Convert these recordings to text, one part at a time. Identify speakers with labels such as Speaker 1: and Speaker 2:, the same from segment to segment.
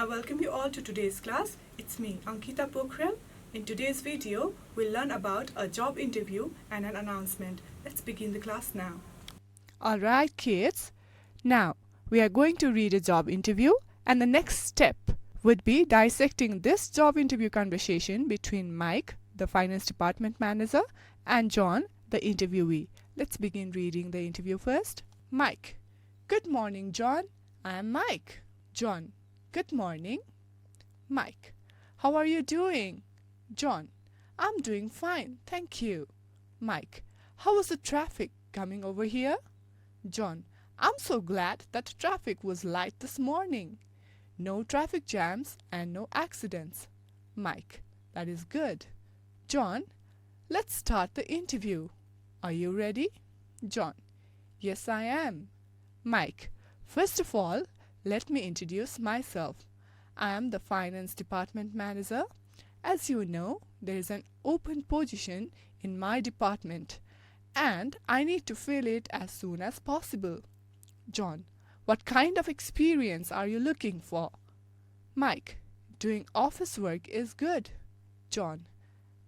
Speaker 1: I welcome you all to today's class. It's me, Ankita Pokharel. In today's video, we'll learn about a job interview and an announcement. Let's begin the class now.
Speaker 2: Alright kids, now we are going to read a job interview, and the next step would be dissecting this job interview conversation between Mike, the finance department manager, and John, the interviewee. Let's begin reading the interview first. Mike: Good morning, John. I am Mike. John: Good morning. Mike: How are you doing? John: I'm doing fine, thank you. Mike: How was the traffic coming over here? John: I'm so glad that traffic was light this morning. No traffic jams and no accidents. Mike: That is good. John: Let's start the interview. Are you ready? John: Yes, I am. Mike: First of all, let me introduce myself. I am the finance department manager. As you know, there is an open position in my department, and I need to fill it as soon as possible. John: What kind of experience are you looking for? Mike: Doing office work is good. John: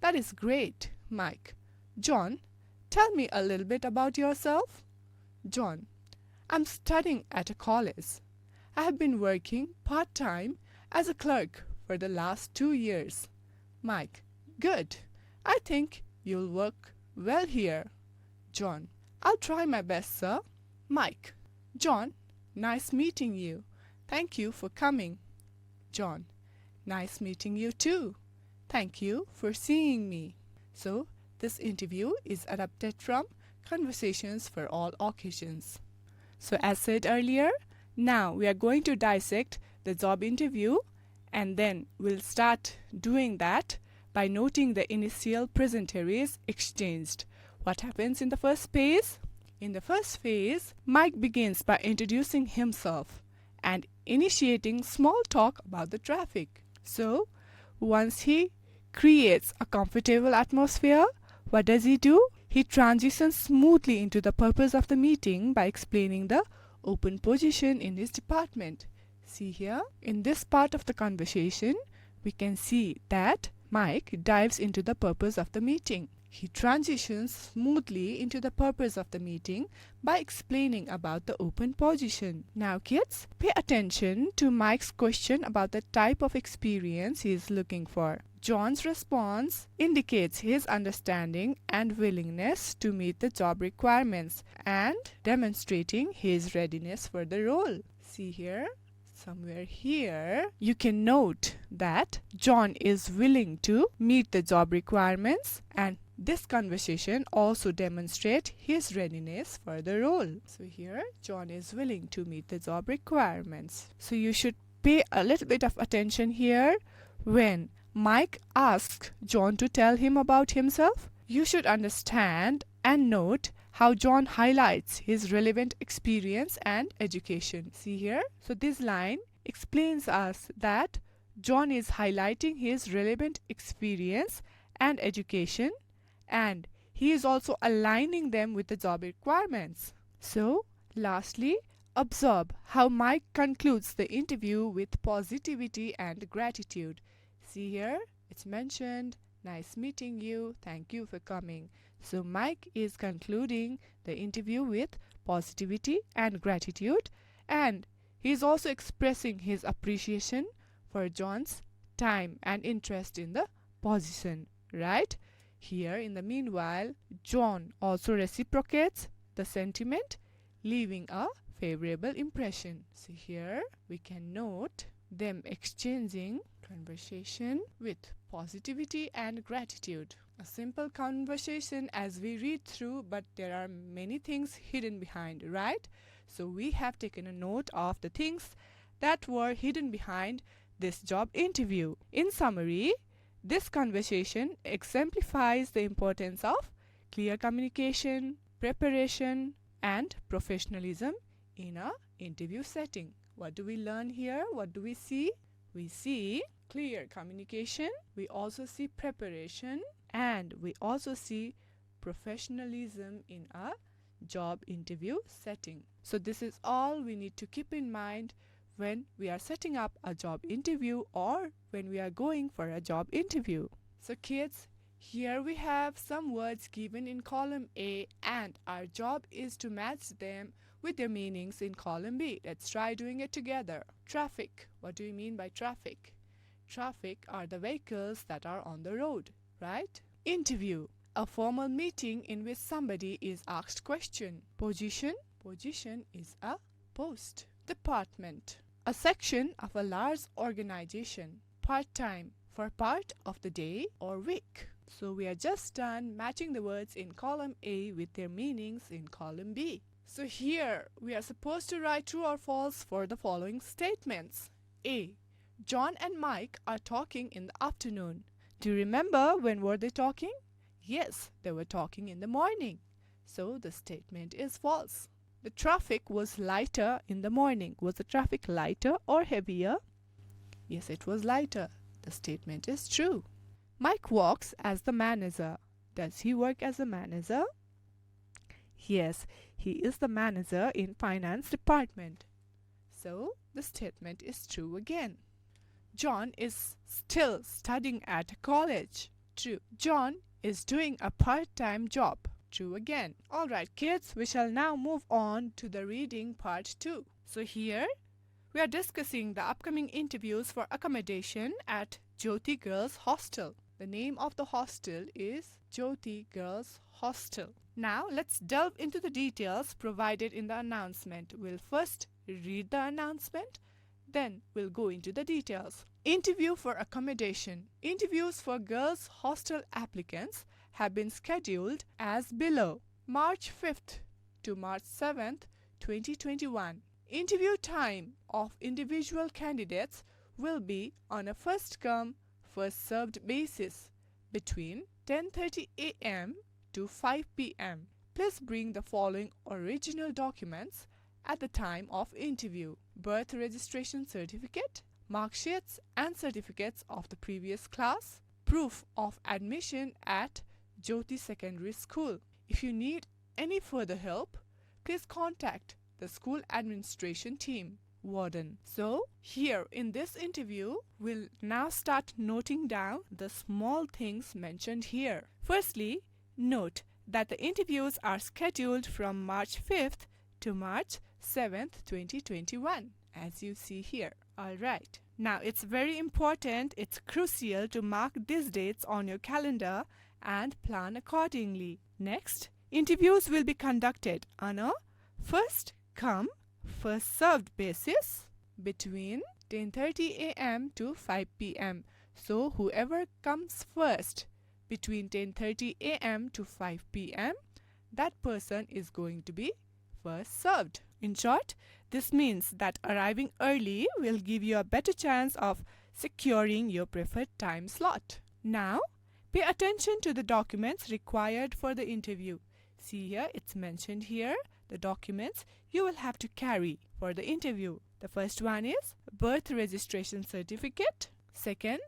Speaker 2: That is great, Mike. John: Tell me a little bit about yourself. John: I'm studying at a college. I have been working part-time as a clerk for the last 2 years. Mike: Good. I think you'll work well here. John: I'll try my best, sir. Mike: John: Nice meeting you. Thank you for coming. John: Nice meeting you too. Thank you for seeing me. So, this interview is adapted from Conversations for All Occasions. So, as said earlier, now we are going to dissect the job interview, and then we'll start doing that by noting the initial pleasantries exchanged. What happens in the first phase? In the first phase, Mike begins by introducing himself and initiating small talk about the traffic. So, once he creates a comfortable atmosphere, what does he do? He transitions smoothly into the purpose of the meeting by explaining the open position in his department. See here, in this part of the conversation, we can see that Mike dives into the purpose of the meeting. He transitions smoothly into the purpose of the meeting by explaining about the open position. Now kids, pay attention to Mike's question about the type of experience he is looking for. John's response indicates his understanding and willingness to meet the job requirements and demonstrating his readiness for the role. See here, somewhere here, you can note that John is willing to meet the job requirements, and this conversation also demonstrates his readiness for the role. So here, John is willing to meet the job requirements. So you should pay a little bit of attention here. When Mike asks John to tell him about himself, you should understand and note how John highlights his relevant experience and education. See here? So this line explains us that John is highlighting his relevant experience and education, and he is also aligning them with the job requirements. So, lastly, observe how Mike concludes the interview with positivity and gratitude. See here, it's mentioned, nice meeting you, thank you for coming. So Mike is concluding the interview with positivity and gratitude, and he is also expressing his appreciation for John's time and interest in the position, right? Here, in the meanwhile, John also reciprocates the sentiment, leaving a favorable impression. So here we can note them exchanging conversation with positivity and gratitude. A simple conversation as we read through, but there are many things hidden behind, right? So we have taken a note of the things that were hidden behind this job interview. In summary, this conversation exemplifies the importance of clear communication, preparation, and professionalism in an interview setting. What do we learn here? What do we see? We see clear communication, we also see preparation, and we also see professionalism in a job interview setting. So this is all we need to keep in mind when we are setting up a job interview or when we are going for a job interview. So kids, here we have some words given in column A and our job is to match them with their meanings in column B. Let's try doing it together. Traffic. What do you mean by traffic? Traffic are the vehicles that are on the road, right? Interview. A formal meeting in which somebody is asked question. Position. Position is a post. Department. A section of a large organization. Part-time. For part of the day or week. So we are just done matching the words in column A with their meanings in column B. So here we are supposed to write true or false for the following statements. A. John and Mike are talking in the afternoon. Do you remember when were they talking? Yes, they were talking in the morning. So the statement is false. The traffic was lighter in the morning. Was the traffic lighter or heavier? Yes, it was lighter. The statement is true. Mike works as the manager. Does he work as a manager? Yes, he is the manager in finance department. So the statement is true again. John is still studying at college. True. John is doing a part-time job. True again. Alright kids, we shall now move on to the reading part 2. So here we are discussing the upcoming interviews for accommodation at Jyoti Girls Hostel. The name of the hostel is Jyoti Girls Hostel. Now let's delve into the details provided in the announcement. We'll first read the announcement, then we'll go into the details. Interview for accommodation. Interviews for girls' hostel applicants have been scheduled as below. March 5th to March 7th, 2021. Interview time of individual candidates will be on a first-come, first-served basis between 10:30 a.m. to 5 p.m. Please bring the following original documents at the time of interview: birth registration certificate, mark sheets and certificates of the previous class, proof of admission at Jyoti Secondary School. If you need any further help, please contact the school administration team. Warden. So here in this interview, we'll now start noting down the small things mentioned here. Firstly, note that the interviews are scheduled from March 5th to March 7th, 2021, as you see here. Alright. Now it's very important, it's crucial to mark these dates on your calendar and plan accordingly. Next, interviews will be conducted on a first come, first served basis between 10:30 a.m. to 5 p.m. So whoever comes first between 10:30 a.m. to 5 p.m., that person is going to be first served. In short, this means that arriving early will give you a better chance of securing your preferred time slot. Now, pay attention to the documents required for the interview. See here, it's mentioned here, the documents you will have to carry for the interview. The first one is birth registration certificate. Second,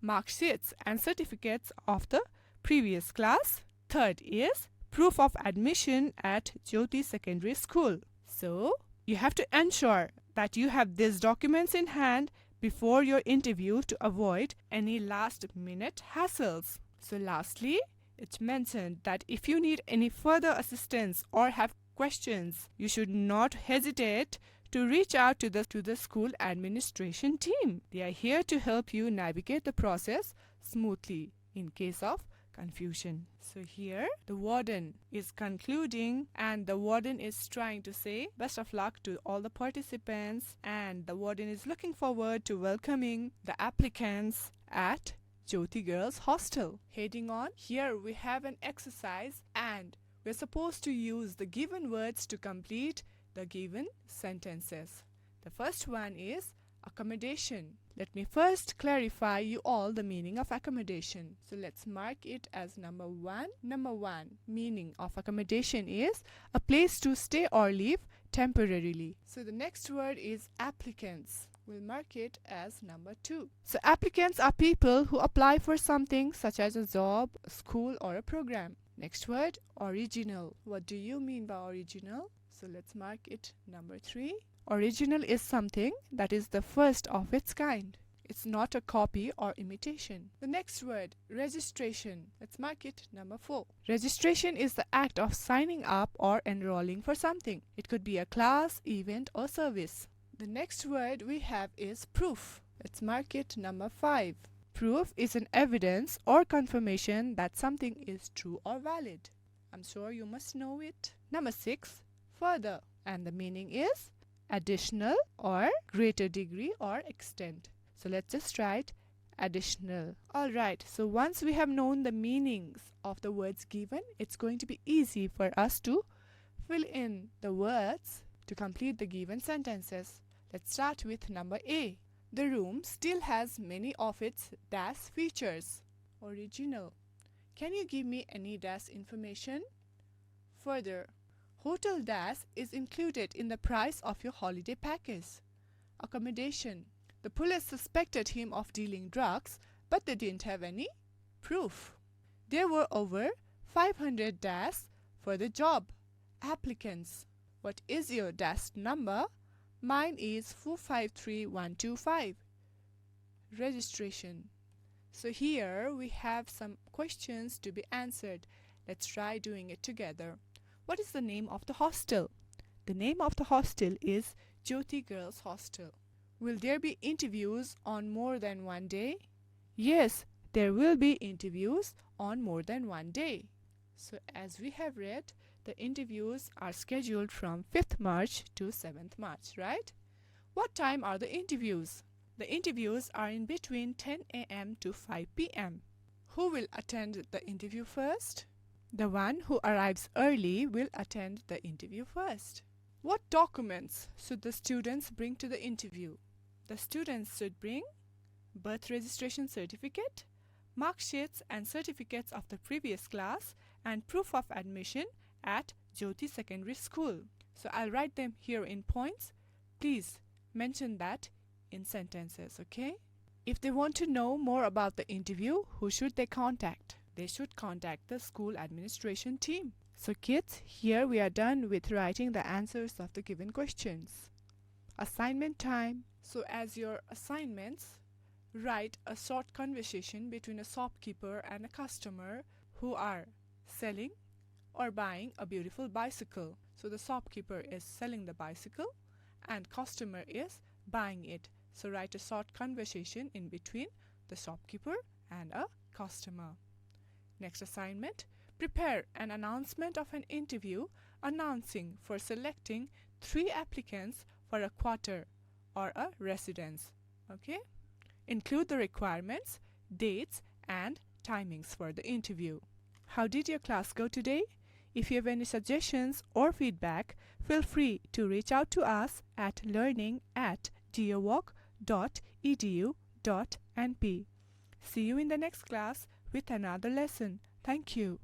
Speaker 2: mark sheets and certificates of the previous class. Third is proof of admission at Jyoti Secondary School. So, you have to ensure that you have these documents in hand before your interview to avoid any last-minute hassles. So lastly, it's mentioned that if you need any further assistance or have questions, you should not hesitate to reach out to the school administration team. They are here to help you navigate the process smoothly in case of confusion. So here the warden is concluding and the warden is trying to say best of luck to all the participants, and the warden is looking forward to welcoming the applicants at Jyoti Girls Hostel. Heading on, here we have an exercise and we're supposed to use the given words to complete the given sentences. The first one is accommodation. Let me first clarify you all the meaning of accommodation. So let's mark it as number 1. Number 1, meaning of accommodation is a place to stay or live temporarily. So the next word is applicants. We'll mark it as number 2. So applicants are people who apply for something such as a job, a school or a program. Next word, original. What do you mean by original? So let's mark it number 3. Original is something that is the first of its kind. It's not a copy or imitation. The next word, registration. Let's mark it number 4. Registration is the act of signing up or enrolling for something. It could be a class, event, or service. The next word we have is proof. Let's mark it number 5. Proof is an evidence or confirmation that something is true or valid. I'm sure you must know it. Number 6, further. And the meaning is additional or greater degree or extent. So let's just write additional. Alright, so once we have known the meanings of the words given, it's going to be easy for us to fill in the words to complete the given sentences. Let's start with number A. The room still has many of its dash features. Original. Can you give me any dash information? Further. Hotel dash is included in the price of your holiday package. Accommodation. The police suspected him of dealing drugs, but they didn't have any proof. There were over 500 dash for the job. Applicants. What is your dash number? Mine is 453125. Registration. So here we have some questions to be answered. Let's try doing it together. What is the name of the hostel? The name of the hostel is Jyoti Girls Hostel. Will there be interviews on more than one day? Yes, there will be interviews on more than one day. So as we have read, the interviews are scheduled from 5th March to 7th March, right? What time are the interviews? The interviews are in between 10 a.m. to 5 p.m. Who will attend the interview first? The one who arrives early will attend the interview first. What documents should the students bring to the interview? The students should bring birth registration certificate, mark sheets and certificates of the previous class, and proof of admission at Jyoti Secondary School. So I'll write them here in points. Please mention that in sentences, okay? If they want to know more about the interview, who should they contact? They should contact the school administration team. So kids, here we are done with writing the answers of the given questions. Assignment time. So as your assignments, write a short conversation between a shopkeeper and a customer who are selling or buying a beautiful bicycle. So the shopkeeper is selling the bicycle and customer is buying it. So write a short conversation in between the shopkeeper and a customer. Next assignment, prepare an announcement of an interview announcing for selecting 3 applicants for a quarter or a residence. Okay? Include the requirements, dates and timings for the interview. How did your class go today? If you have any suggestions or feedback, feel free to reach out to us at learning@geowalk.edu.np. See you in the next class with another lesson. Thank you.